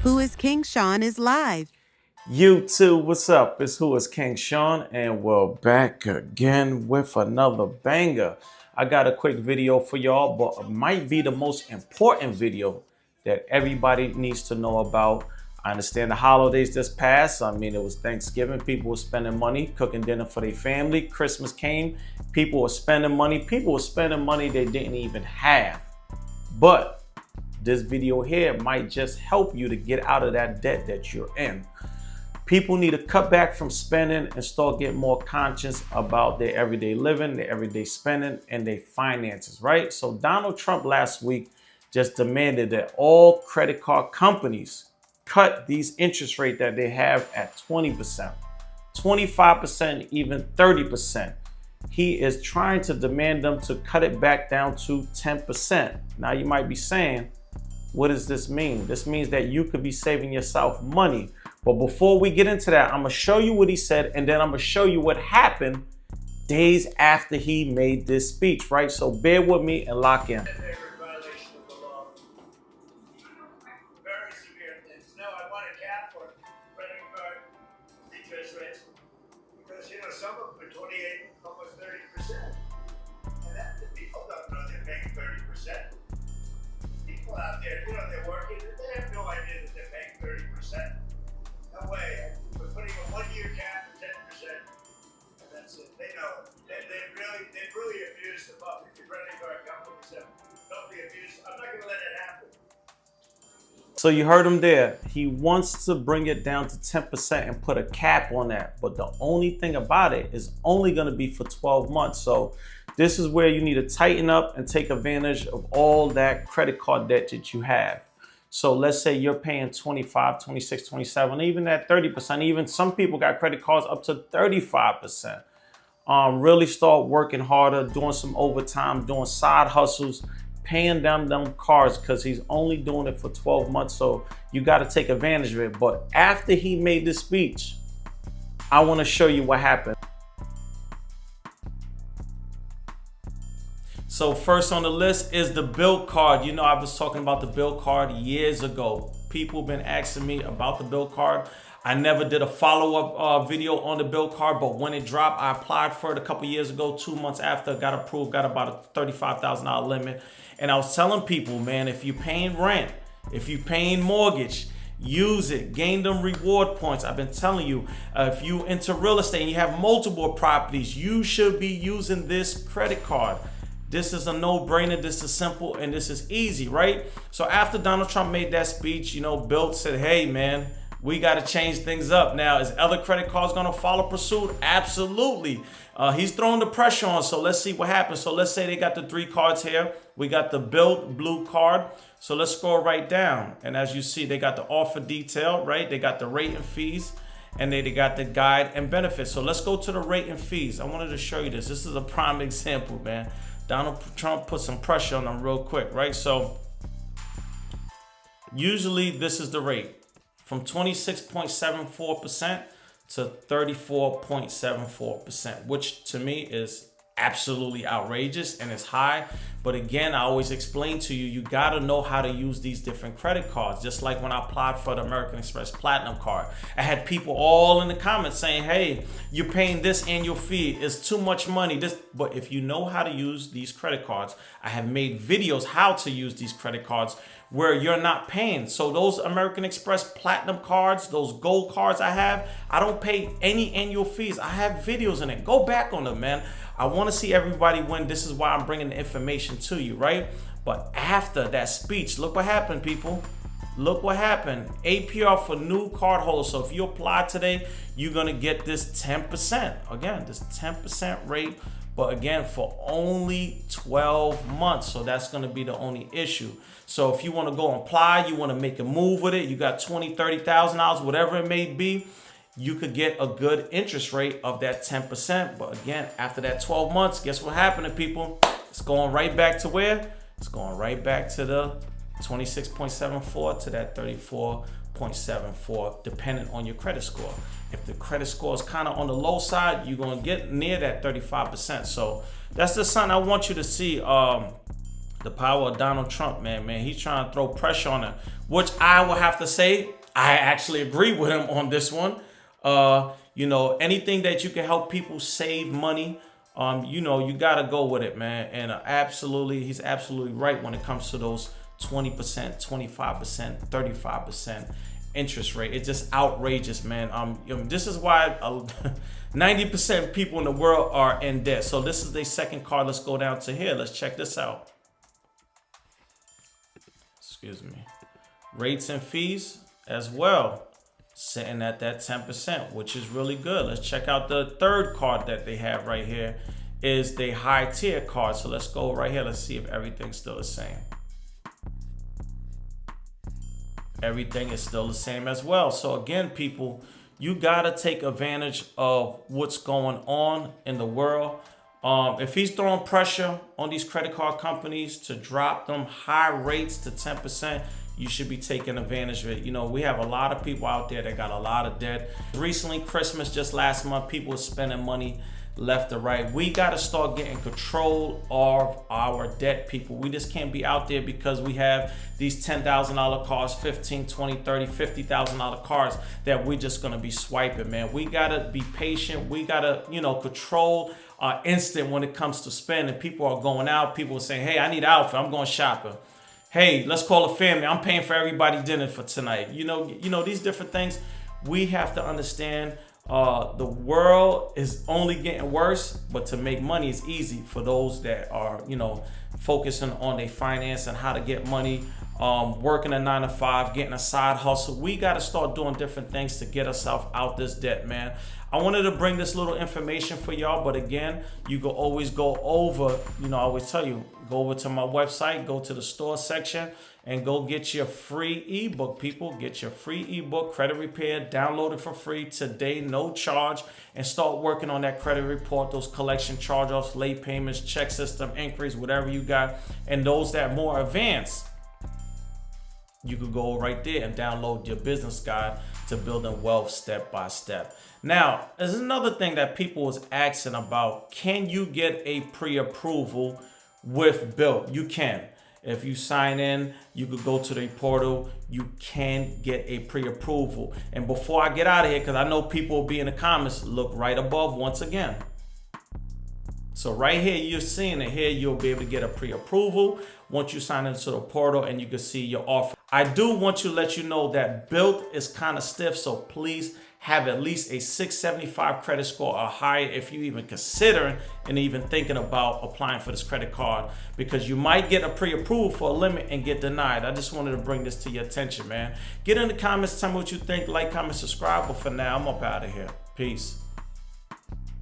Whoiskingshawn is live. YouTube, what's up? It's Whoiskingshawn, and we're back again with another banger. I got a quick video for y'all, but it might be the most important video that everybody needs to know about. I understand the holidays just passed. I mean, it was Thanksgiving. People were spending money, cooking dinner for their family. Christmas came. People were spending money. People were spending money they didn't even have. But this video here might just help you to get out of that debt that you're in. People need to cut back from spending and start getting more conscious about their everyday living, their everyday spending, and their finances, right? So Donald Trump last week just demanded that all credit card companies cut these interest rate that they have at 20%, 25%, even 30%. He is trying to demand them to cut it back down to 10%. Now you might be saying, what does this mean? This means that you could be saving yourself money. But before we get into that, I'm gonna show you what he said, and then I'm gonna show you what happened days after he made this speech, right? So bear with me and lock in. Violation of the law. Very severe things. No, I want a cap for credit card interest rates because, you know, some of them are 28, almost 30%. And that, the people don't know they're paying 30%. People out there, you know, they're working, they have no idea that they're paying 30%. No way. We're putting a 1-year cap at 10%. And that's it. They know it. They really abused the public. The credit card companies have totally abused. I'm not going to let it happen. So you heard him there. He wants to bring it down to 10% and put a cap on that. But the only thing about it is only going to be for 12 months. So this is where you need to tighten up and take advantage of all that credit card debt that you have. So let's say you're paying 25, 26, 27, even at 30%. Even some people got credit cards up to 35%. Really start working harder, doing some overtime, doing side hustles, paying down them cards, because he's only doing it for 12 months. So you got to take advantage of it. But after he made this speech, I want to show you what happened. So first on the list is the Bilt card. You know, I was talking about the Bilt card years ago. People have been asking me about the Bilt card. I never did a follow-up video on the Bilt card, but when it dropped, I applied for it a couple years ago, 2 months after, got approved, got about a $35,000 limit. And I was telling people, man, if you're paying rent, if you're paying mortgage, use it, gain them reward points. I've been telling you, if you into real estate and you have multiple properties, you should be using this credit card. This is a no-brainer, this is simple, and this is easy, right? So after Donald Trump made that speech, you know, Bilt said, hey, man, we got to change things up. Now, is other credit cards going to follow pursuit? Absolutely. He's throwing the pressure on, so let's see what happens. So let's say they got the 3 cards here. We got the Bilt blue card. So let's scroll right down. And as you see, they got the offer detail, right? They got the rate and fees, and they got the guide and benefits. So let's go to the rate and fees. I wanted to show you this. This is a prime example, man. Donald Trump put some pressure on them real quick, right? So usually this is the rate from 26.74% to 34.74%, which to me is absolutely outrageous and it's high. But again, I always explain to you, you got to know how to use these different credit cards. Just like when I applied for the American Express Platinum card, I had people all in the comments saying, hey, you're paying this annual fee, it's too much money. But if you know how to use these credit cards, I have made videos how to use these credit cards where you're not paying. So those American Express Platinum cards, those gold cards I don't pay any annual fees. I have videos in it. Go back on them, man. I want to see everybody win. This is why I'm bringing the information to you, right? But after that speech, look what happened, people. Look what happened. APR for new card holders. So if you apply today, you're going to get this 10%. Again, this 10% rate. But again, for only 12 months. So that's going to be the only issue. So if you want to go and apply, you want to make a move with it, you got $20,000, $30,000, whatever it may be, you could get a good interest rate of that 10%. But again, after that 12 months, guess what happened to people? It's going right back to where? It's going right back to the 26.74 to that 34.74, depending on your credit score. If the credit score is kind of on the low side, you're going to get near that 35%. So that's just something I want you to see. The power of Donald Trump, man, he's trying to throw pressure on it, which I will have to say, I actually agree with him on this one. You know, anything that you can help people save money, you know, you got to go with it, man. And he's absolutely right when it comes to those 20%, 25%, 35% interest rate. It's just outrageous, man. This is why 90% of people in the world are in debt. So this is the second card. Let's go down to here. Let's check this out. Excuse me. Rates and fees as well, sitting at that 10%, which is really good. Let's check out the third card that they have right here, is the high tier card. So let's go right here. Let's see if everything's still the same. Everything is still the same as well. So again, people, you gotta take advantage of what's going on in the world. If he's throwing pressure on these credit card companies to drop them high rates to 10%, you should be taking advantage of it. You know, we have a lot of people out there that got a lot of debt. Recently, Christmas, just last month, people were spending money left or right. We got to start getting control of our debt, people. We just can't be out there because we have these $10,000 cards, $15,000, $20,000, $30,000, $50,000 cards that we're just going to be swiping, man. We got to be patient. We got to, you know, control our instinct when it comes to spending. People are going out. People are saying, hey, I need an outfit. I'm going shopping. Hey, let's call a family. I'm paying for everybody dinner for tonight. You know, these different things. We have to understand the world is only getting worse, but to make money is easy for those that are, you know, focusing on their finance and how to get money, working a 9 to 5, getting a side hustle. We got to start doing different things to get ourselves out this debt, man. I wanted to bring this little information for y'all, but again, you can always go over, you know, I always tell you, go over to my website, go to the store section, and go get your free ebook, people. Get your free ebook, Credit Repair. Download it for free today, no charge, and start working on that credit report, those collection charge-offs, late payments, check system inquiries, whatever you got. And those that are more advanced, you could go right there and download your business guide to building wealth step by step. Now, there's another thing that people was asking about. Can you get a pre-approval with Bilt? You can. If you sign in, you could go to the portal. You can get a pre-approval. And before I get out of here, because I know people will be in the comments, look right above once again. So right here, you're seeing it here. You'll be able to get a pre-approval once you sign into the portal, and you can see your offer. I do want to let you know that Bilt is kind of stiff, so please have at least a 675 credit score or higher if you even considering and even thinking about applying for this credit card, because you might get a pre-approval for a limit and get denied. I just wanted to bring this to your attention, man. Get in the comments, tell me what you think, like, comment, subscribe. But for now, I'm up out of here. Peace.